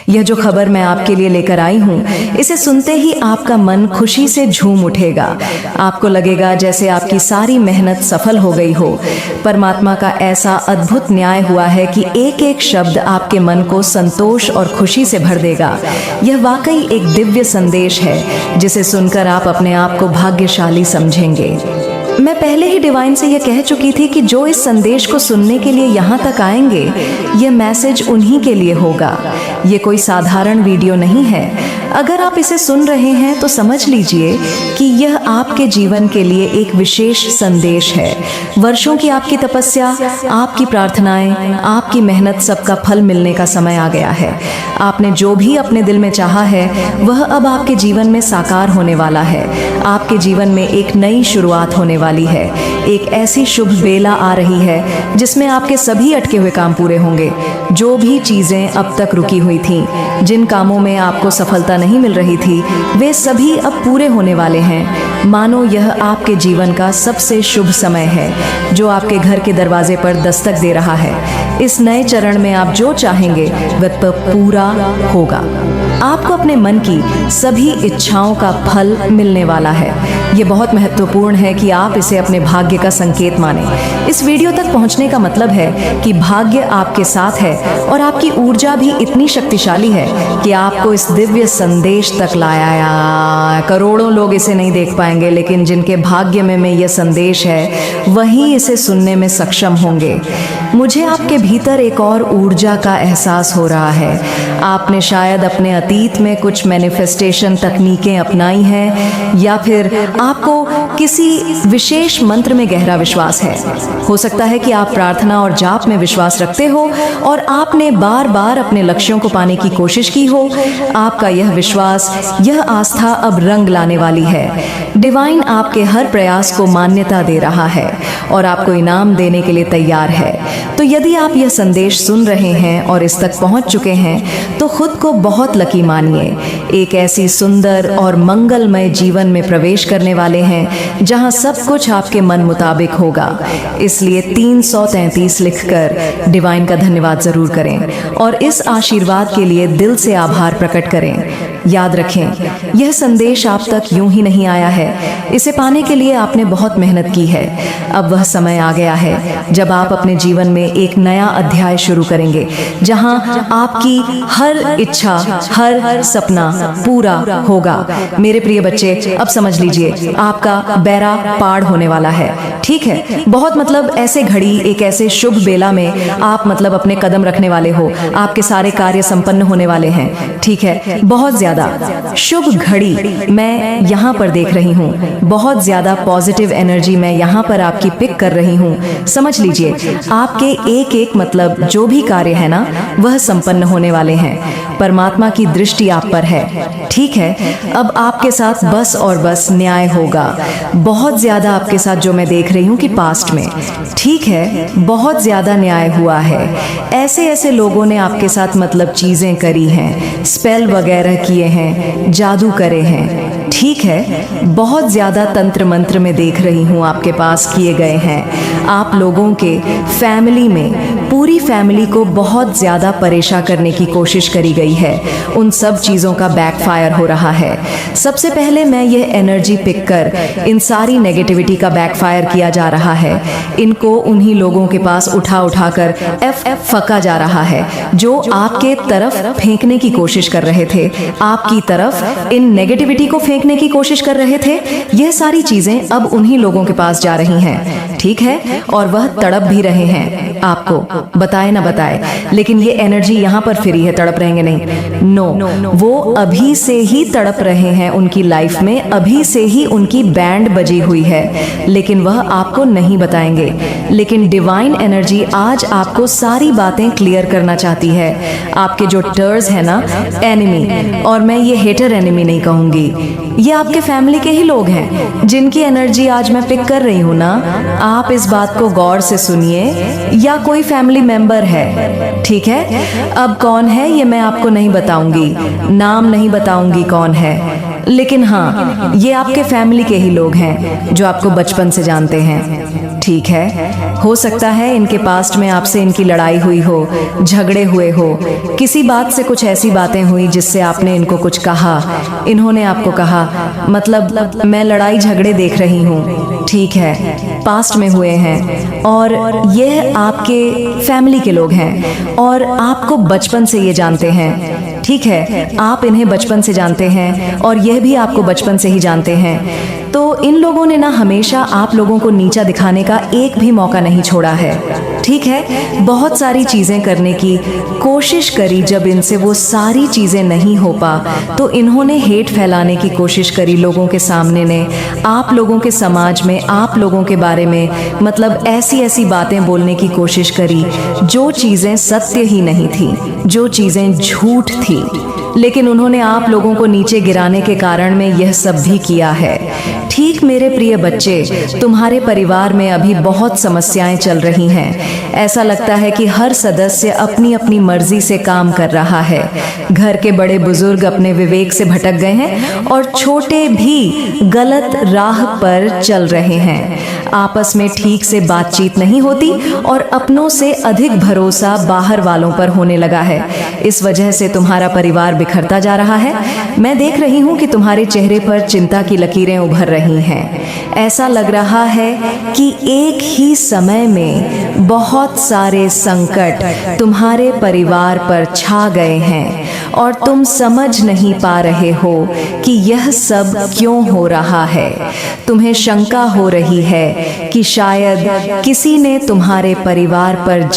यह जो खबर मैं आपके लिए लेकर आई हूँ, इसे सुनते ही आपका मन खुशी से झूम उठेगा। आपको लगेगा जैसे आपकी सारी मेहनत सफल हो गई हो। परमात्मा का ऐसा अद्भुत न्याय हुआ है कि एक एक शब्द आपके मन को संतोष और खुशी से भर देगा। यह वाकई एक दिव्य संदेश है जिसे सुनकर आप अपने आप को भाग्यशाली समझेंगे। मैं पहले ही डिवाइन से यह कह चुकी थी कि जो इस संदेश को सुनने के लिए यहाँ तक आएंगे, यह मैसेज उन्हीं के लिए होगा। ये कोई साधारण वीडियो नहीं है। अगर आप इसे सुन रहे हैं तो समझ लीजिए कि यह आपके जीवन के लिए एक विशेष संदेश है। वर्षों की आपकी तपस्या, आपकी प्रार्थनाएं, आपकी मेहनत, सबका फल मिलने का समय आ गया है। आपने जो भी अपने दिल में चाहा है वह अब आपके जीवन में साकार होने वाला है। आपके जीवन में एक नई शुरुआत होने वाली है। एक ऐसी शुभ बेला आ रही है जिसमें आपके सभी अटके हुए काम पूरे होंगे। जो भी चीजें अब तक रुकी हुई थीं, जिन कामों में आपको सफलता नहीं मिल रही थी, वे सभी अब पूरे होने वाले हैं। मानो यह आपके जीवन का सबसे शुभ समय है जो आपके घर के दरवाजे पर दस्तक दे रहा है। इस नए चरण में आप जो चाहेंगे वह पूरा होगा। आपको अपने मन की सभी इच्छाओं का फल मिलने वाला है। ये बहुत महत्वपूर्ण है कि आप इसे अपने भाग्य का संकेत माने। इस वीडियो तक पहुंचने का मतलब है कि भाग्य आपके साथ है और आपकी ऊर्जा भी इतनी शक्तिशाली है कि आपको इस दिव्य संदेश तक लाया। करोड़ों लोग इसे नहीं देख पाएंगे, लेकिन जिनके भाग्य में यह संदेश है वही इसे सुनने में सक्षम होंगे। मुझे आपके भीतर एक और ऊर्जा का एहसास हो रहा है। आपने शायद अपने अतीत में कुछ मैनिफेस्टेशन तकनीकें अपनाई हैं, या फिर आपको किसी विशेष मंत्र में गहरा विश्वास है। हो सकता है कि आप प्रार्थना और जाप में विश्वास रखते हो और आपने बार बार अपने लक्ष्यों को पाने की कोशिश की हो। आपका यह विश्वास, यह आस्था अब रंग लाने वाली है। डिवाइन आपके हर प्रयास को मान्यता दे रहा है और आपको इनाम देने के लिए तैयार है। तो यदि आप यह संदेश सुन रहे हैं और इस तक पहुंच चुके हैं तो खुद को बहुत लकी मानिए। एक ऐसी सुंदर और मंगलमय जीवन में प्रवेश करने वाले हैं जहां सब कुछ आपके मन मुताबिक होगा। इसलिए 333 लिखकर डिवाइन का धन्यवाद जरूर करें और इस आशीर्वाद के लिए दिल से आभार प्रकट करें। याद रखें, यह संदेश आप तक यूं ही नहीं आया है। इसे पाने के लिए आपने बहुत मेहनत की है। अब वह समय आ गया है जब आप अपने जीवन में एक नया अध्याय शुरू करेंगे, जहां आपकी हर इच्छा, हर सपना पूरा होगा। मेरे प्रिय बच्चे, अब समझ लीजिए, आपका बेड़ा पार होने वाला है। ठीक है, बहुत मतलब ऐसे घड़ी, एक ऐसे शुभ बेला में आप मतलब अपने कदम रखने वाले हो। आपके सारे कार्य संपन्न होने वाले हैं। ठीक है, बहुत ज्यादा शुभ घड़ी मैं यहाँ पर देख रही हूँ। बहुत ज्यादा पॉजिटिव एनर्जी मैं यहाँ पर आपकी पिक कर रही हूँ। समझ लीजिए, आपके एक एक मतलब जो भी कार्य है ना, वह संपन्न होने वाले हैं। परमात्मा की दृष्टि आप पर है। ठीक है, अब आपके साथ बस और बस न्याय होगा। बहुत ज्यादा आपके साथ जो मैं देख रही हूँ कि पास्ट में, ठीक है, बहुत ज्यादा न्याय हुआ है। ऐसे ऐसे लोगों ने आपके साथ मतलब चीजें करी हैं, स्पेल वगैरह किए हैं, जादू करे हैं। ठीक है, बहुत ज्यादा तंत्र मंत्र में देख रही हूँ आपके पास किए गए हैं। आप लोगों के फैमिली में पूरी फैमिली को बहुत ज्यादा परेशान करने की कोशिश करी गई है। उन सब चीजों का बैकफायर हो रहा है। सबसे पहले मैं ये एनर्जी पिक कर इन सारी नेगेटिविटी का बैकफायर किया जा रहा है। इनको उन्हीं लोगों के पास उठा उठा कर फका जा रहा है जो आपके तरफ फेंकने की कोशिश कर रहे थे, आपकी तरफ इन नेगेटिविटी को फेंकने की कोशिश कर रहे थे। यह सारी चीजें अब उन्हीं लोगों के पास जा रही हैं। ठीक है, और वह तड़प भी रहे हैं आपको, बताए ना बताए, लेकिन ये एनर्जी यहाँ पर फ्री है, तड़प रहेंगे नहीं। नो, वो अभी से ही तड़प रहे हैं उनकी लाइफ में, अभी से ही उनकी बैंड बजी हुई है, लेकिन वह आपको नहीं बताएंगे। लेकिन डिवाइन एनर्जी आज आपको सारी बातें क्लियर करना चाहती है। आपके जो टर्स है ना, एनिमी, और मैं ये हेटर एनिमी नहीं कहूंगी, ये आपके फैमिली के ही लोग हैं जिनकी एनर्जी आज मैं पिक कर रही हूँ ना। आप इस बात को गौर से सुनिए, या कोई फैमिली मेंबर है, ठीक है। अब कौन है ये मैं आपको नहीं बताऊंगी, नाम नहीं बताऊंगी कौन है, लेकिन हाँ, ये आपके फैमिली के ही लोग हैं जो आपको बचपन से जानते हैं। ठीक है, हो सकता है इनके पास्ट में आपसे इनकी लड़ाई हुई हो, झगड़े हुए हो, किसी बात से कुछ ऐसी बातें हुई जिससे आपने इनको कुछ कहा, इन्होंने आपको कहा, मतलब मैं लड़ाई झगड़े देख रही हूँ। ठीक है, पास्ट में हुए हैं और यह आपके फैमिली के लोग हैं और आपको बचपन से ये जानते हैं। ठीक है, आप इन्हें बचपन से जानते हैं और यह भी आपको बचपन से ही जानते हैं। तो इन लोगों ने ना हमेशा आप लोगों को नीचा दिखाने का एक भी मौका नहीं छोड़ा है। ठीक है, बहुत सारी चीज़ें करने की कोशिश करी, जब इनसे वो सारी चीज़ें नहीं हो पा तो इन्होंने हेट फैलाने की कोशिश करी लोगों के सामने ने, आप लोगों के समाज में, आप लोगों के बारे में, मतलब ऐसी ऐसी बातें बोलने की कोशिश करी जो चीज़ें सत्य ही नहीं थी, जो चीज़ें झूठ थी। लेकिन उन्होंने आप लोगों को नीचे गिराने के कारण में यह सब भी किया है। ठीक मेरे प्रिय बच्चे, तुम्हारे परिवार में अभी बहुत समस्याएं चल रही हैं। ऐसा लगता है कि हर सदस्य अपनी अपनी मर्जी से काम कर रहा है। घर के बड़े बुजुर्ग अपने विवेक से भटक गए हैं और छोटे भी गलत राह पर चल रहे हैं। आपस में ठीक से बातचीत नहीं होती और अपनों से अधिक भरोसा बाहर वालों पर होने लगा है। इस वजह से तुम्हारा परिवार बिखरता जा रहा है। मैं देख रही हूँ कि तुम्हारे चेहरे पर चिंता की लकीरें उभर रही हैं। ऐसा लग रहा है कि एक ही समय में बहुत सारे संकट तुम्हारे परिवार पर छा गए हैं और तुम समझ नहीं पा रहे हो कि यह सब क्यों हो रहा है। तुम्हें शंका हो रही है कि शायद किसी ने तुम्हारे परिवार पर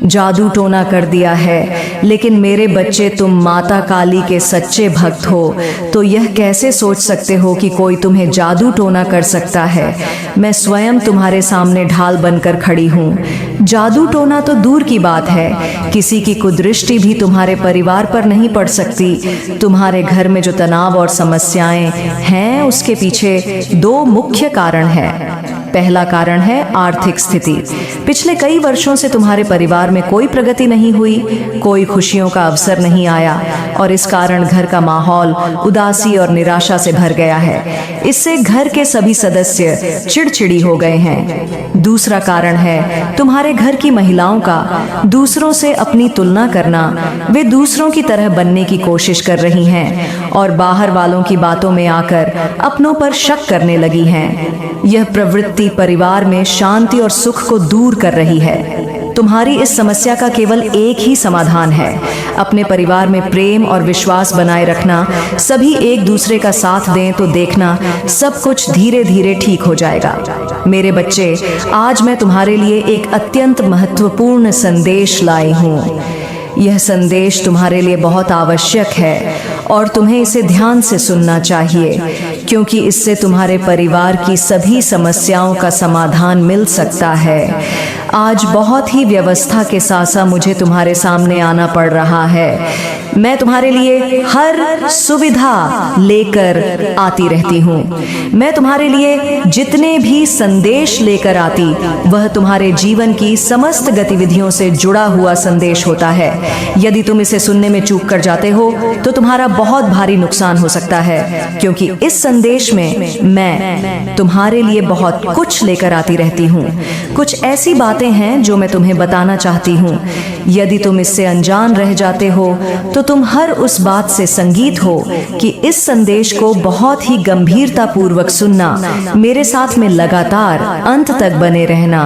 जादू टोना कर दिया है। लेकिन मेरे बच्चे, तुम माता काली के सच्चे भक्त हो, तो यह कैसे सोच सकते हो कि कोई तुम्हें जादू टोना कर सकता है। मैं स्वयं तुम्हारे सामने ढाल बनकर खड़ी हूँ। जादू टोना तो दूर की बात है, किसी की कुदृष्टि भी तुम्हारे परिवार पर नहीं पड़ सकती। तुम्हारे घर में जो तनाव और समस्याएं हैं, उसके पीछे दो मुख्य कारण हैं। पहला कारण है आर्थिक स्थिति। पिछले कई वर्षों से तुम्हारे परिवार में कोई प्रगति नहीं हुई, कोई खुशियों का अवसर नहीं आया और इस कारण घर का माहौल उदासी और निराशा से भर गया है। इससे घर के सभी सदस्य चिड़चिड़ी हो गए हैं। दूसरा कारण है तुम्हारे घर की महिलाओं का दूसरों से अपनी तुलना करना। वे दूसरों की तरह बनने की कोशिश कर रही हैं और बाहर वालों की बातों में आकर अपनों पर शक करने लगी हैं। यह प्रवृत्ति परिवार में शांति और सुख को दूर कर रही है। तुम्हारी इस समस्या का केवल एक ही समाधान है, अपने परिवार में प्रेम और विश्वास बनाए रखना। सभी एक दूसरे का साथ दें तो देखना सब कुछ धीरे धीरे ठीक हो जाएगा। मेरे बच्चे, आज मैं तुम्हारे लिए एक अत्यंत महत्वपूर्ण संदेश लाई हूँ। यह संदेश तुम्हारे लिए बहुत आवश्यक है और तुम्हें इसे ध्यान से सुनना चाहिए, क्योंकि इससे तुम्हारे परिवार की सभी समस्याओं का समाधान मिल सकता है। आज बहुत ही व्यवस्था के साथ मुझे तुम्हारे सामने आना पड़ रहा है। मैं तुम्हारे लिए हर सुविधा लेकर आती रहती हूँ। मैं तुम्हारे लिए जितने भी संदेश लेकर आती, वह तुम्हारे जीवन की समस्त गतिविधियों से जुड़ा हुआ संदेश होता है। यदि तुम इसे सुनने में चूक कर जाते हो तो तुम्हारा बहुत भारी नुकसान हो सकता है, क्योंकि इस संदेश में मैं तुम्हारे लिए बहुत कुछ लेकर आती रहती हूँ। कुछ ऐसी बातें हैं जो मैं तुम्हें बताना चाहती हूँ। यदि तुम इससे अनजान रह जाते हो तो तुम हर उस बात से संगीत हो कि इस संदेश को बहुत ही गंभीरता पूर्वक सुनना, मेरे साथ में लगातार अंत तक बने रहना,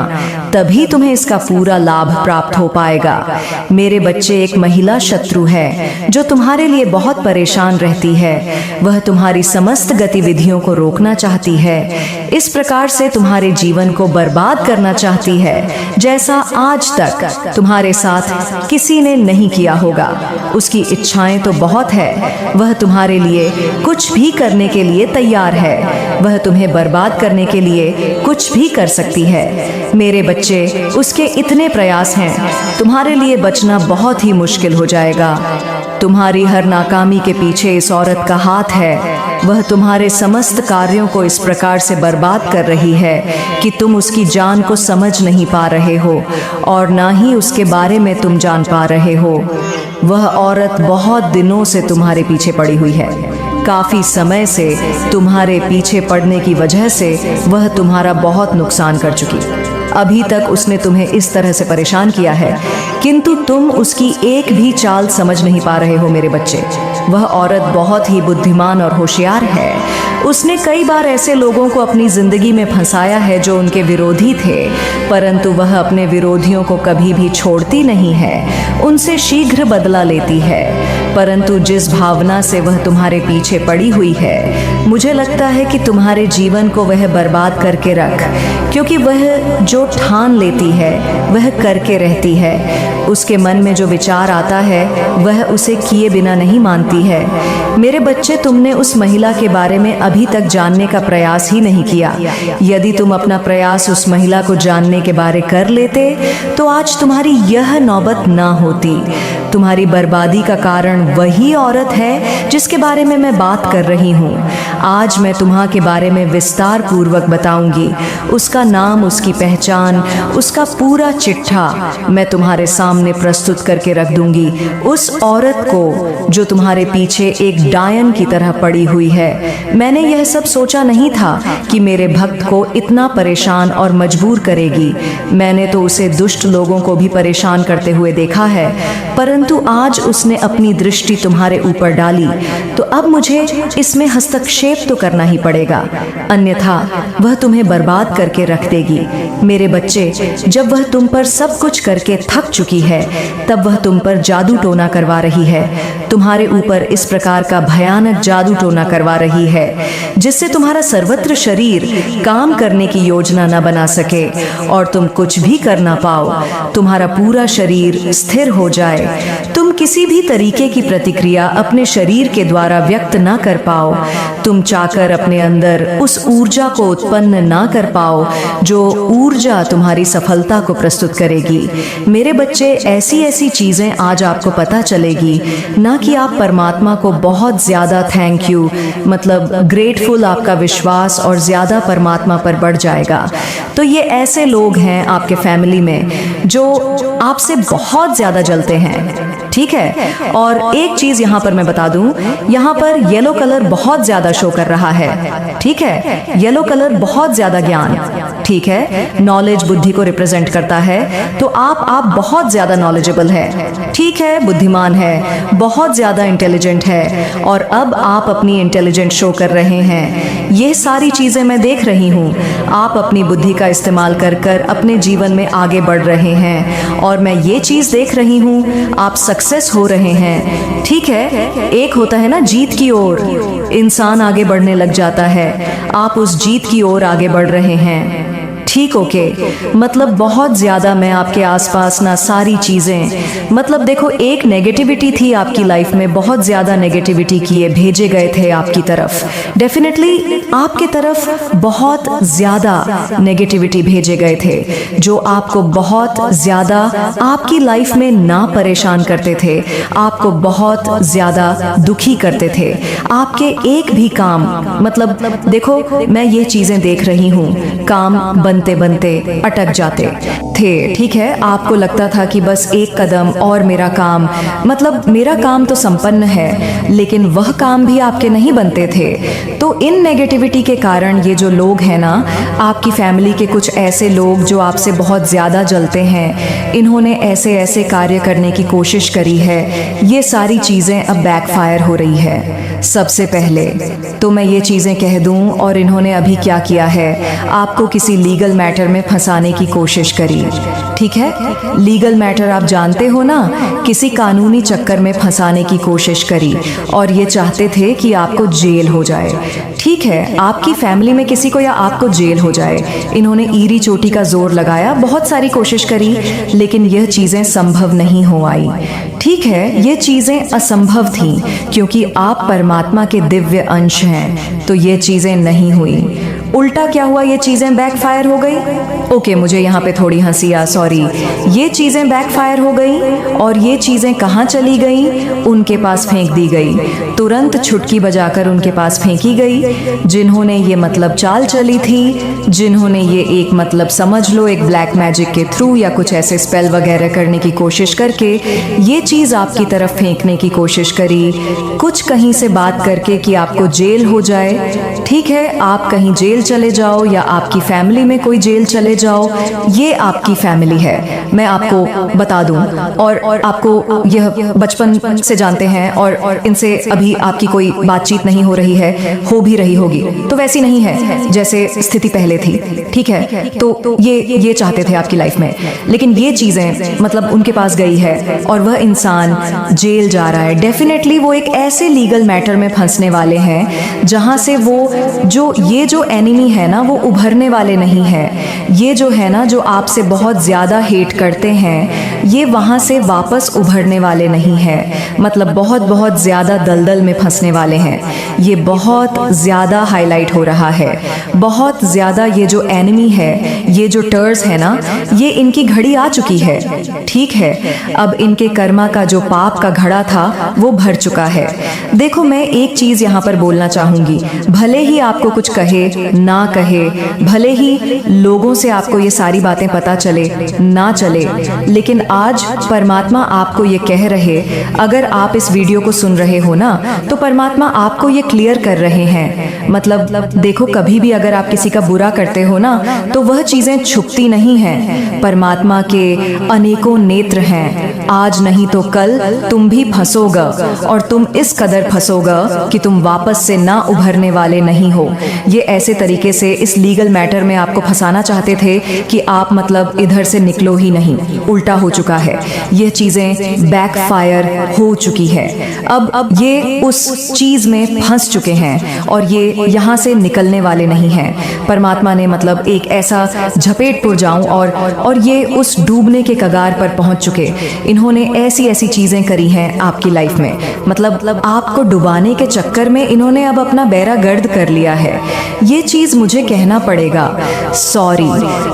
तभी तुम्हें इसका पूरा लाभ प्राप्त हो पाएगा। मेरे बच्चे, एक महिला शत्रु है जो तुम्हारे लिए बहुत परेशान रहती है। वह तुम्हारी समस्त गतिविधियों को रोकना चाहती है, इस प्रकार से तुम्हारे जीवन को बर्बाद करना चाहती है जैसा आज तक तुम्हारे साथ किसी ने नहीं किया होगा। उसकी इच्छाएं तो बहुत है, वह तुम्हारे लिए कुछ भी करने के लिए तैयार है। वह तुम्हें बर्बाद करने के लिए कुछ भी कर सकती है। मेरे बच्चे, उसके इतने प्रयास हैं, तुम्हारे लिए बचना बहुत ही मुश्किल हो जाएगा। तुम्हारी हर नाकामी के पीछे इस औरत का हाथ है। वह तुम्हारे समस्त कार्यों को इस प्रकार से बर्बाद कर रही है कि तुम उसकी जान को समझ नहीं पा रहे हो और ना ही उसके बारे में तुम जान पा रहे हो। वह औरत बहुत दिनों से तुम्हारे पीछे पड़ी हुई है। काफी समय से तुम्हारे पीछे पड़ने की वजह से वह तुम्हारा बहुत नुकसान कर चुकी। अभी तक उसने तुम्हें इस तरह से परेशान किया है, किंतु तुम उसकी एक भी चाल समझ नहीं पा रहे हो मेरे बच्चे। वह औरत बहुत ही बुद्धिमान और होशियार है। उसने कई बार ऐसे लोगों को अपनी जिंदगी में फंसाया है जो उनके विरोधी थे, परंतु वह अपने विरोधियों को कभी भी छोड़ती नहीं है, उनसे शीघ्र बदला लेती है। परंतु जिस भावना से वह तुम्हारे पीछे पड़ी हुई है, मुझे लगता है कि तुम्हारे जीवन को वह बर्बाद करके रख, क्योंकि वह जो ठान लेती है वह करके रहती है। उसके मन में जो विचार आता है वह उसे किए बिना नहीं मानती है। मेरे बच्चे, तुमने उस महिला के बारे में अभी तक जानने का प्रयास ही नहीं किया। यदि तुम अपना प्रयास उस महिला को जानने के बारे कर लेते तो आज तुम्हारी यह नौबत ना होती। तुम्हारी बर्बादी का कारण वही औरत है जिसके बारे में मैं बात कर रही हूँ। आज मैं तुम्हां के बारे में विस्तार पूर्वक बताऊंगी। उसका नाम, उसकी पहचान, उसका पूरा चिट्ठा मैं तुम्हारे सामने प्रस्तुत करके रख दूंगी। उस औरत को जो तुम्हारे पीछे एक डायन की तरह पड़ी हुई है। मैंने यह सब सोचा नहीं था कि मेरे भक्त को इतना परेशान और मजबूर करेगी। मैंने तो उसे दुष्ट लोगों को भी परेशान करते हुए देखा है, परंतु आज उसने अपनी दृष्टि तुम्हारे ऊपर डाली, तो अब मुझे इसमें हस्तक्षेप तो करना ही पड़ेगा, अन्यथा वह तुम्हें बर्बाद करके रख देगी। मेरे बच्चे, जब वह तुम पर सब कुछ करके थक चुकी है, तब वह तुम पर जादू टोना करवा रही है। तुम्हारे ऊपर इस प्रकार का भयानक जादू टोना करवा रही है जिससे तुम्हारा सर्वत्र शरीर काम करने की योजना न बना सके और तुम कुछ भी कर ना पाओ। तुम्हारा पूरा शरीर स्थिर हो जाए, तुम किसी भी तरीके की प्रतिक्रिया अपने शरीर के द्वारा व्यक्त ना कर पाओ, तुम चाहकर अपने अंदर उस ऊर्जा को उत्पन्न ना कर पाओ जो ऊर्जा तुम्हारी सफलता को प्रस्तुत करेगी। मेरे बच्चे, ऐसी ऐसी चीजें आज आपको पता चलेगी, ना कि आप परमात्मा को बहुत ज्यादा थैंक यू, मतलब ग्रेटफुल, आपका विश्वास और ज्यादा परमात्मा पर बढ़ जाएगा। तो ये ऐसे लोग हैं आपके फैमिली में जो आपसे बहुत ज्यादा जलते हैं, ठीक है। और एक चीज यहाँ पर मैं बता दूं, यहाँ पर येलो कलर बहुत ज्यादा शो कर रहा है, ठीक है। येलो कलर बहुत ज्यादा ज्ञान, ठीक है, नॉलेज, बुद्धि को रिप्रेजेंट करता है। तो आप बहुत ज्यादा नॉलेजेबल है, ठीक है, बुद्धिमान है, बहुत ज्यादा इंटेलिजेंट है, और अब आप अपनी इंटेलिजेंट शो कर रहे हैं। ये सारी चीजें मैं देख रही हूँ। आप अपनी बुद्धि का इस्तेमाल कर कर अपने जीवन में आगे बढ़ रहे हैं, और मैं ये चीज देख रही हूँ, आप सक्सेस हो रहे हैं, ठीक है। एक होता है ना जीत की ओर, इंसान आगे बढ़ने लग जाता है, आप उस जीत की ओर आगे बढ़ रहे हैं, ठीक, ओके। मतलब बहुत ज्यादा मैं आपके आसपास ना सारी चीजें, मतलब देखो, एक नेगेटिविटी थी आपकी लाइफ में, बहुत ज्यादा नेगेटिविटी किए भेजे गए थे आपकी तरफ, डेफिनेटली आपके तरफ बहुत ज्यादा नेगेटिविटी भेजे गए थे जो आपको बहुत ज्यादा आपकी लाइफ में ना परेशान करते थे, आपको बहुत ज्यादा दुखी करते थे। आपके एक भी काम, मतलब देखो, मैं ये चीजें देख रही हूँ, काम बनते बनते अटक जाते थे, ठीक है। आपको लगता था कि बस एक कदम और मेरा काम, मतलब मेरा काम तो संपन्न है, लेकिन वह काम भी आपके नहीं बनते थे। तो इन नेगेटिविटी के कारण ये जो लोग हैं ना, आपकी फैमिली के कुछ ऐसे लोग जो आपसे बहुत ज्यादा जलते हैं, इन्होंने ऐसे ऐसे कार्य करने की कोशिश करी है। ये सारी चीजें अब बैकफायर हो रही है। सबसे पहले तो मैं ये चीजें कह दूं, और इन्होंने अभी क्या किया है, आपको किसी लीगल मैटर में फंसाने की कोशिश करी, ठीक है। लीगल मैटर आप जानते हो ना, किसी कानूनी चक्कर में फंसाने की कोशिश करी, और ये चाहते थे कि आपको जेल हो जाए, ठीक है। आपकी फैमिली में किसी को या आपको जेल हो जाए। इन्होंने ईरी चोटी का जोर लगाया, बहुत सारी कोशिश करी, लेकिन यह चीजें संभव नहीं हो आई, ठीक है। ये चीजें असंभव थीं, क्योंकि आप परमात्मा के दिव्य अंश हैं, तो ये चीजें नहीं हुई। उल्टा क्या हुआ, ये चीजें बैकफायर हो गई। ओके, मुझे यहाँ पे थोड़ी हंसी आ, सॉरी। ये चीजें बैकफायर हो गई और ये चीजें कहाँ चली गई, उनके पास फेंक दी गई, तुरंत छुटकी बजाकर उनके पास फेंकी गई। जिन्होंने ये मतलब चाल चली थी, जिन्होंने ये एक मतलब समझ लो एक ब्लैक मैजिक के थ्रू या कुछ ऐसे स्पेल वगैरह करने की कोशिश करके ये चीज आपकी तरफ फेंकने की कोशिश करी, कुछ कहीं से बात करके कि आपको जेल हो जाए। ठीक है, आप कहीं जेल चले जाओ या आपकी फैमिली में कोई जेल चले जाओ, ये आपकी फैमिली है, मैं आपको बता दूं। और आपको यह बचपन से जानते हैं और इनसे अभी आपकी कोई बातचीत नहीं हो रही है, हो भी रही होगी तो वैसी नहीं है जैसे स्थिति पहले थी। ठीक है, तो ये चाहते थे आपकी लाइफ में, लेकिन ये चीजें मतलब उनके पास गई है और वह इंसान जेल जा रहा है। डेफिनेटली वो एक ऐसे लीगल मैटर में फंसने वाले हैं जहां से वो जो एनिमी है ना वो उभरने वाले नहीं है। ये जो है ना जो आपसे बहुत ज्यादा हेट करते हैं, ये वहां से वापस उभरने वाले नहीं है, मतलब बहुत बहुत ज्यादा दलदल में फंसने वाले हैं। ये बहुत ज्यादा हाईलाइट हो रहा है, बहुत ज्यादा। ये जो एनिमी है, ये जो टर्स है ना, ये इनकी घड़ी आ चुकी है। ठीक है, अब इनके कर्मा का जो पाप का घड़ा था वो भर चुका है। देखो, मैं एक चीज यहाँ पर बोलना चाहूंगी, भले ही आपको कुछ कहे ना कहे, भले ही लोगों से आपको ये सारी बातें पता चले ना चले, लेकिन आज परमात्मा आपको ये कह रहे, अगर आप इस वीडियो को सुन रहे हो ना तो परमात्मा आपको ये क्लियर कर रहे हैं। मतलब देखो, कभी भी अगर आप किसी का बुरा करते हो ना तो वह चीजें छुपती नहीं हैं। परमात्मा के अनेकों नेत्र हैं, आज नहीं तो कल तुम भी फंसोगा और तुम इस कदर फंसोगा कि तुम वापस से ना उभरने वाले नहीं हो। ये ऐसे तरीके से इस लीगल मैटर में आपको फंसाना चाहते थे कि आप मतलब इधर से निकलो ही नहीं, उल्टा हो चुका है, ये चीजें बैकफायर हो चुकी है। अब ये उस चीज में फंस चुके हैं और ये यहाँ से निकलने वाले नहीं हैं। परमात्मा ने मतलब एक ऐसा झपेटपुर जाऊं और ये उस डूबने के कगार पर पहुंच चुके। इन्होंने ऐसी ऐसी चीजें करी हैं आपकी लाइफ में, मतलब आपको डुबाने के चक्कर में इन्होंने अब अपना बेड़ा गर्द कर लिया है। ये चीज मुझे कहना पड़ेगा, सॉरी,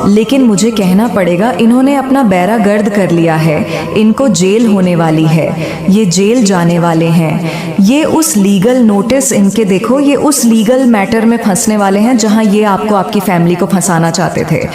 लेकिन मुझे कहना पड़ेगा, इन्होंने अपना बेड़ा गर्द कर लिया है। इनको जेल होने वाली है, ये जेल जाने वाले हैं। ये उस लीगल नोटिस इनके देखो, ये उस लीगल मैटर में फंसने वाले हैं जहां ये आपको आपकी फैमिली को फंसाना चाहते थे।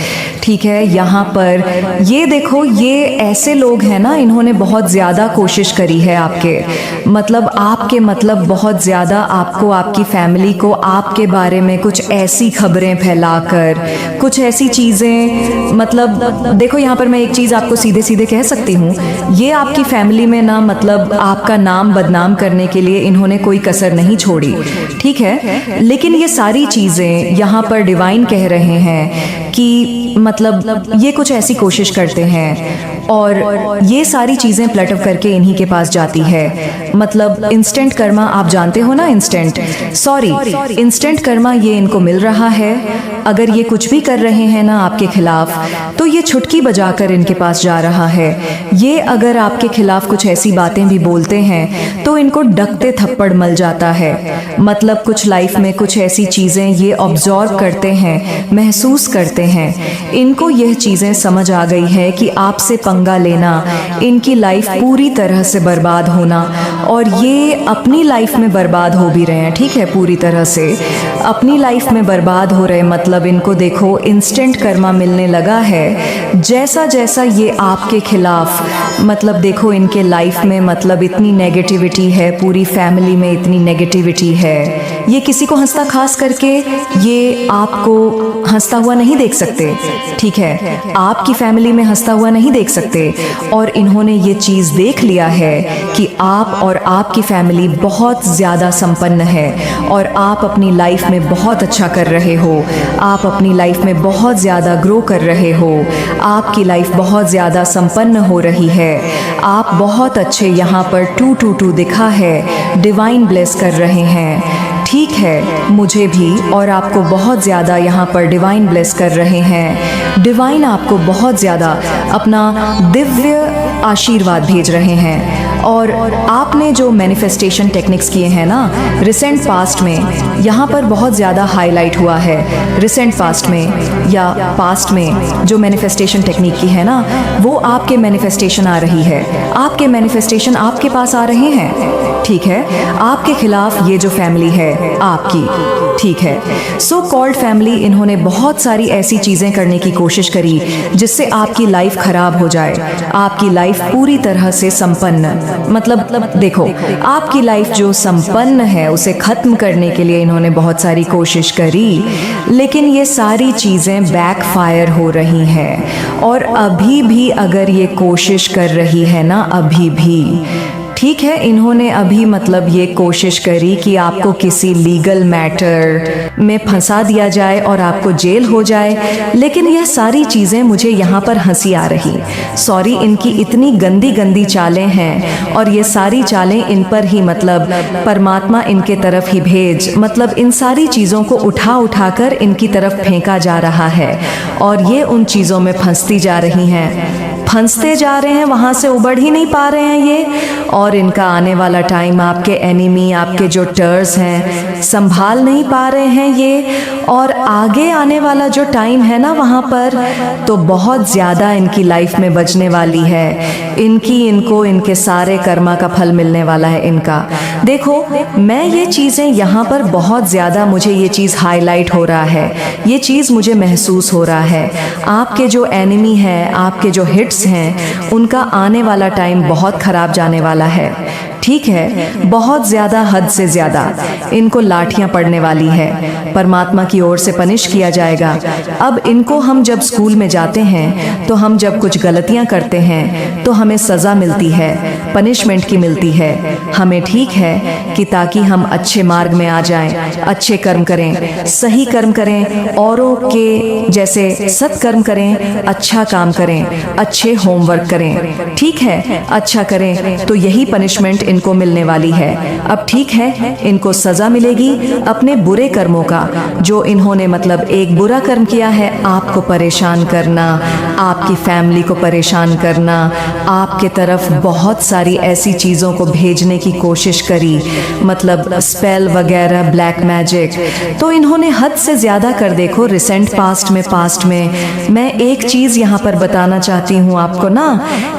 ठीक है, यहाँ पर ये देखो, ये ऐसे लोग हैं ना, इन्होंने बहुत ज्यादा कोशिश करी है आपके मतलब बहुत ज्यादा आपको, आपकी फैमिली को आपके बारे में कुछ ऐसी खबरें फैलाकर, कुछ ऐसी चीजें, मतलब देखो यहाँ पर मैं एक चीज आपको सीधे सीधे कह सकती हूँ, ये आपकी फैमिली में ना मतलब आपका नाम बदनाम करने के लिए इन्होंने कोई कसर नहीं छोड़ी। ठीक है, लेकिन ये सारी चीजें यहाँ पर डिवाइन कह रहे हैं कि मतलब ये कुछ ऐसी कोशिश करते हैं और ये सारी चीजें प्लटअप करके इन्हीं के पास जाती है। मतलब इंस्टेंट कर्मा, आप जानते हो ना, इंस्टेंट कर्मा ये इनको मिल रहा है। अगर ये कुछ भी कर रहे हैं ना आपके खिलाफ तो ये छुटकी बजाकर इनके पास जा रहा है। ये अगर आपके खिलाफ कुछ ऐसी बातें भी बोलते हैं तो इनको डकते थप्पड़ मल जाता है। मतलब कुछ लाइफ में कुछ ऐसी चीजें ये ऑब्जर्व करते हैं, महसूस करते हैं। इनको यह चीजें समझ आ गई है कि आपसे पंगा लेना, इनकी लाइफ पूरी तरह से बर्बाद होना, और ये अपनी लाइफ में बर्बाद हो भी रहे हैं। ठीक है, पूरी तरह से अपनी लाइफ में बर्बाद हो रहे, मतलब इनको देखो इंस्टेंट कर्मा मिलने लगा है। जैसा जैसा ये आपके खिलाफ, मतलब देखो इनके लाइफ में मतलब इतनी नेगेटिविटी है, पूरी फैमिली में इतनी नेगेटिविटी है। ये किसी को हंसता खास करके ये आपको हंसता हुआ नहीं देख सकते। ठीक है, आपकी फैमिली में हंसता हुआ नहीं देख सकते, और इन्होंने ये चीज देख लिया है कि आप और आपकी फैमिली बहुत ज्यादा संपन्न है और आप अपनी लाइफ में बहुत अच्छा कर रहे हो, आप अपनी लाइफ में बहुत ज्यादा ग्रो कर रहे हो, आपकी लाइफ बहुत ज्यादा संपन्न हो रही है, आप बहुत अच्छे यहाँ पर 222 दिखा है, डिवाइन ब्लेस कर रहे हैं। ठीक है, मुझे भी और आपको बहुत ज़्यादा यहाँ पर डिवाइन ब्लेस कर रहे हैं। डिवाइन आपको बहुत ज़्यादा अपना दिव्य आशीर्वाद भेज रहे हैं और आपने जो मैनिफेस्टेशन टेक्निक्स किए हैं ना रिसेंट पास्ट में, यहाँ पर बहुत ज़्यादा हाईलाइट हुआ है। रिसेंट पास्ट में या पास्ट में जो मैनिफेस्टेशन टेक्निक की है ना, वो आपके मैनिफेस्टेशन आ रही है, आपके मैनिफेस्टेशन आपके पास आ रहे हैं। ठीक है, आपके खिलाफ ये जो फैमिली है आपकी, ठीक है, सो कॉल्ड फैमिली, इन्होंने बहुत सारी ऐसी चीज़ें करने की कोशिश करी जिससे आपकी लाइफ खराब हो जाए, आपकी लाइफ पूरी तरह से संपन्न, मतलब देखो, आपकी लाइफ जो संपन्न है उसे ख़त्म करने के लिए इन्होंने बहुत सारी कोशिश करी, लेकिन ये सारी चीज़ें बैकफायर हो रही हैं। और अभी भी अगर ये कोशिश कर रही है ना, अभी भी, ठीक है, इन्होंने अभी मतलब ये कोशिश करी कि आपको किसी लीगल मैटर में फंसा दिया जाए और आपको जेल हो जाए, लेकिन यह सारी चीज़ें, मुझे यहाँ पर हंसी आ रही, सॉरी, इनकी इतनी गंदी गंदी चालें हैं और ये सारी चालें इन पर ही, मतलब परमात्मा इनके तरफ ही भेज, मतलब इन सारी चीज़ों को उठा उठा कर इनकी तरफ फेंका जा रहा है और ये उन चीज़ों में फंसती जा रही हैं, फंसते जा रहे हैं, वहाँ से उबड़ ही नहीं पा रहे हैं ये। और इनका आने वाला टाइम, आपके एनिमी, आपके जो टर्स हैं, संभाल नहीं पा रहे हैं ये, और आगे आने वाला जो टाइम है ना, वहाँ पर तो बहुत ज़्यादा इनकी लाइफ में बचने वाली है, इनको इनके सारे कर्मा का फल मिलने वाला है इनका। देखो, मैं ये चीज़ें यहाँ पर बहुत ज़्यादा, मुझे ये चीज़ हाईलाइट हो रहा है, ये चीज़ मुझे महसूस हो रहा है, आपके जो एनिमी है, आपके जो हिट्स हैं, उनका आने वाला टाइम बहुत ख़राब जाने वाला है। ठीक है, बहुत ज़्यादा, हद से ज़्यादा इनको लाठियाँ पड़ने वाली है, परमात्मा की ओर से पनिश किया जाएगा। अब इनको, हम जब स्कूल में जाते हैं तो हम जब कुछ गलतियाँ करते हैं तो हमें सज़ा मिलती है, पनिशमेंट की मिलती है हमें, ठीक है, कि ताकि हम अच्छे मार्ग में आ जाएं, अच्छे कर्म करें, सही कर्म करें, औरों के जैसे सत्कर्म करें, अच्छा काम करें, अच्छे होमवर्क करें, ठीक है, अच्छा करें, तो यही पनिशमेंट इनको मिलने वाली है। अब ठीक है, इनको सजा मिलेगी अपने बुरे कर्मों का, जो इन्होंने, मतलब एक बुरा कर्म किया है, आपको परेशान करना, आपकी फैमिली को परेशान करना, आपके तरफ बहुत सारी ऐसी चीज़ों को भेजने की कोशिश करी, मतलब स्पेल वगैरह, ब्लैक मैजिक, तो इन्होंने हद से ज़्यादा कर, देखो, रिसेंट पास्ट में मैं एक चीज़ यहाँ पर बताना चाहती हूँ आपको ना,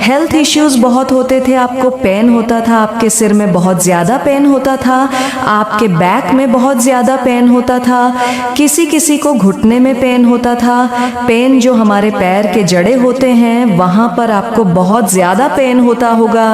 हेल्थ इश्यूज़ बहुत होते थे, आपको पेन होता था, आपके सिर में बहुत ज़्यादा पेन होता था, आपके बैक में बहुत ज़्यादा पेन होता था, किसी किसी को घुटने में पेन होता था, पेन जो हमारे पैर के जड़े होते हैं वहाँ पर आपको बहुत ज़्यादा पेन होता होगा,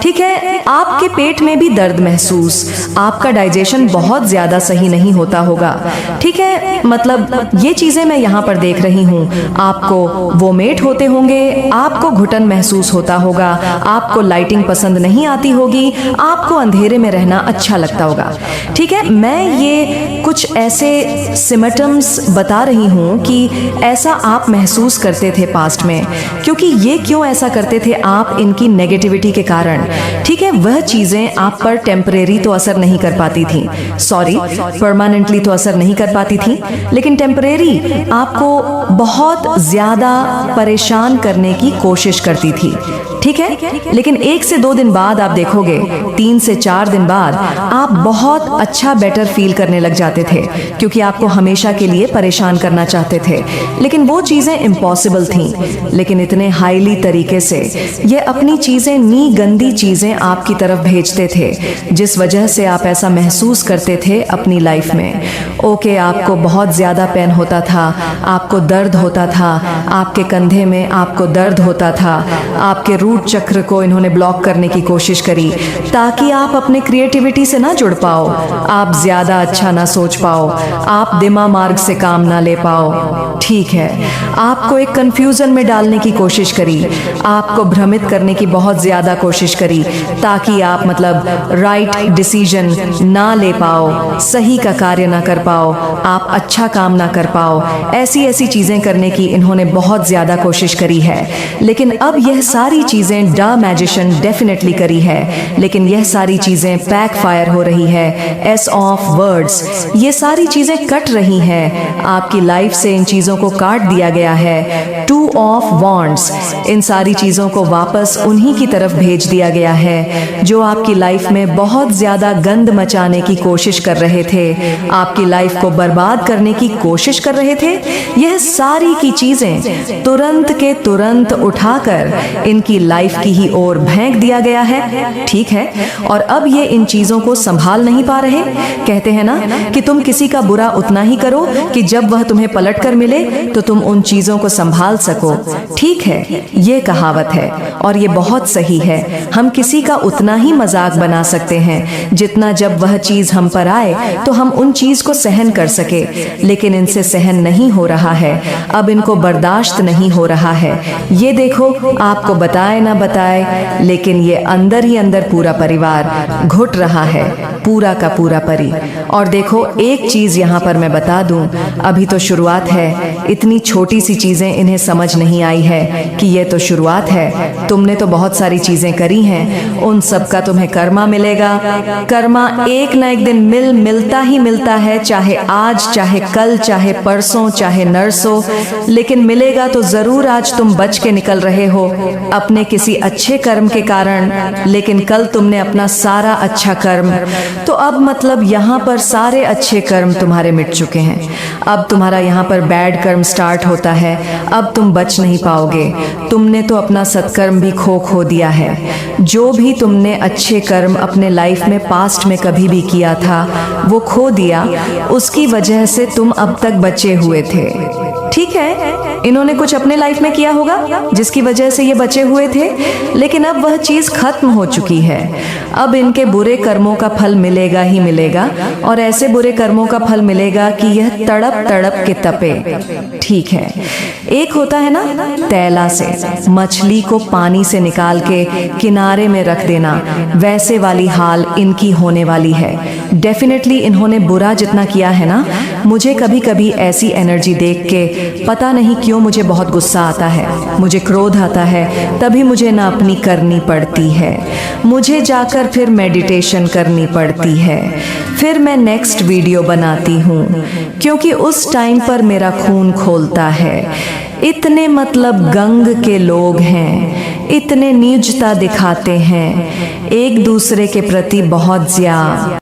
ठीक है, आपके पेट में भी दर्द महसूस, आपका डाइजेशन बहुत ज़्यादा सही नहीं होता होगा, ठीक है, मतलब ये चीज़ें मैं यहाँ पर देख रही हूँ। आपको वोमेट होते होंगे, आपको घुटन महसूस होता होगा, आपको लाइटिंग पसंद नहीं आती होगी, आपको अंधेरे में रहना अच्छा लगता होगा, ठीक है। मैं ये कुछ ऐसे सिम्टम्स बता रही हूँ कि ऐसा आप महसूस करते थे पास्ट में, क्योंकि ये क्यों ऐसा करते थे आप, इनकी नेगेटिविटी के कारण, ठीक है। वह चीज़ें आप पर टेम्परेरी तो असर नहीं कर पाती थी, सॉरी, परमानेंटली तो असर नहीं कर पाती थी, लेकिन टेम्परेरी आपको बहुत ज़्यादा परेशान करने की कोशिश करती थी, ठीक है। लेकिन 1 से 2 दिन बाद आप देखोगे, 3 से 4 दिन बाद आप बहुत अच्छा, बेटर फील करने लग जाते थे, क्योंकि आपको हमेशा के लिए परेशान करना चाहते थे, लेकिन वो चीज़ें इम्पॉसिबल थीं, लेकिन इतने हाईली तरीके से ये अपनी चीज़ें, नी गंदी चीज़ें आपकी तरफ भेजते थे, जिस वजह से आप ऐसा महसूस करते थे अपनी लाइफ में। ओके, आपको बहुत ज़्यादा पेन होता था, आपको दर्द होता था, आपके कंधे में आपको दर्द होता था, आपके रूट चक्र को इन्होंने ब्लॉक करने की कोशिश करी, ताकि आप अपने क्रिएटिविटी से ना जुड़ पाओ, आप ज़्यादा अच्छा ना सोच पाओ, आप दिमाग मार्ग से काम ना ले पाओ, ठीक है। आपको एक कंफ्यूजन में डालने की कोशिश करी, आपको भ्रमित करने की बहुत ज़्यादा कोशिश करी, ताकि आप, मतलब राइट डिसीजन ना ले पाओ, सही का कार्य ना कर पाओ, आप अच्छा काम ना कर पाओ, ऐसी ऐसी चीज़ें करने की इन्होंने बहुत ज़्यादा कोशिश करी है। लेकिन अब यह सारी चीज़ें द मैजिशियन डेफिनेटली करी है, लेकिन यह सारी चीजें बैक फायर हो रही है। एस ऑफ वर्ड्स, ये सारी चीजें कट रही हैं आपकी लाइफ से, इन चीजों को काट दिया गया है। टू ऑफ वॉन्ड्स, इन सारी चीजों को वापस उन्हीं की तरफ भेज दिया गया है जो आपकी लाइफ में बहुत ज्यादा गंद मचाने की कोशिश कर रहे थे, आपकी लाइफ को बर्बाद करने की कोशिश कर रहे थे। यह सारी की चीजें तुरंत के तुरंत उठाकर इनकी लाइफ की ही ओर फेंक दिया गया है, ठीक है। और अब ये इन चीजों को संभाल नहीं पा रहे। कहते हैं ना कि तुम किसी का बुरा उतना ही करो कि जब वह तुम्हें पलट कर मिले तो तुम उन चीजों को संभाल सको। ठीक है, ये कहावत है और ये बहुत सही है। हम किसी का उतना ही मजाक बना सकते हैं जितना जब वह चीज हम पर आए तो हम उन चीज को सहन कर सके, लेकिन इनसे सहन नहीं हो रहा है, अब इनको बर्दाश्त नहीं हो रहा है। ये देखो, आपको बताए ना बताए, लेकिन ये अंदर ही अंदर पूरा परिवार घुट रहा है, पूरा का पूरा परी। और देखो, एक चीज यहाँ पर मैं बता दूं, अभी तो शुरुआत है, इतनी छोटी सी चीजें इन्हें समझ नहीं आई है कि ये तो शुरुआत है। तुमने तो बहुत सारी चीजें करी हैं, उन सब का तुम्हें कर्मा मिलेगा। कर्मा एक ना एक दिन मिलता ही मिलता है, चाहे आज, चाहे कल, चाहे परसों, चाहे नरसों, लेकिन मिलेगा तो जरूर। आज तुम बच के निकल रहे हो अपने किसी अच्छे कर्म के कारण, लेकिन कल तुमने अपना सारा अच्छा कर्म, तो अब मतलब यहाँ पर सारे अच्छे कर्म तुम्हारे मिट चुके हैं। अब तुम्हारा यहाँ पर बैड कर्म स्टार्ट होता है, अब तुम बच नहीं पाओगे। तुमने तो अपना सत्कर्म भी खो दिया है। जो भी तुमने अच्छे कर्म अपने लाइफ में पास्ट में कभी भी किया था वो खो दिया, उसकी वजह से तुम अब तक बचे हुए थे। ठीक है, इन्होंने कुछ अपने लाइफ में किया होगा जिसकी वजह से ये बचे हुए थे, लेकिन अब वह चीज खत्म हो चुकी है। अब इनके बुरे कर्मों का फल मिलेगा ही मिलेगा, और ऐसे बुरे कर्मों का फल मिलेगा कि यह तड़प तड़प के तपे। ठीक है, एक होता है ना तैला से मछली को पानी से निकाल के किनारे में रख देना, वैसे वाली हाल इनकी होने वाली है। डेफिनेटली इन्होंने बुरा जितना किया है ना, मुझे कभी कभी ऐसी एनर्जी देख के पता नहीं क्यों मुझे बहुत गुस्सा आता है, मुझे क्रोध आता है, तभी मुझे ना अपनी करनी पड़ती है, मुझे जाकर फिर मेडिटेशन करनी पड़ती है, फिर मैं नेक्स्ट वीडियो बनाती हूँ, क्योंकि उस टाइम पर मेरा खून खोलता है। इतने मतलब गंग के लोग हैं, इतने नीचता दिखाते हैं एक दूसरे के प्रति बहुत ज्यादा।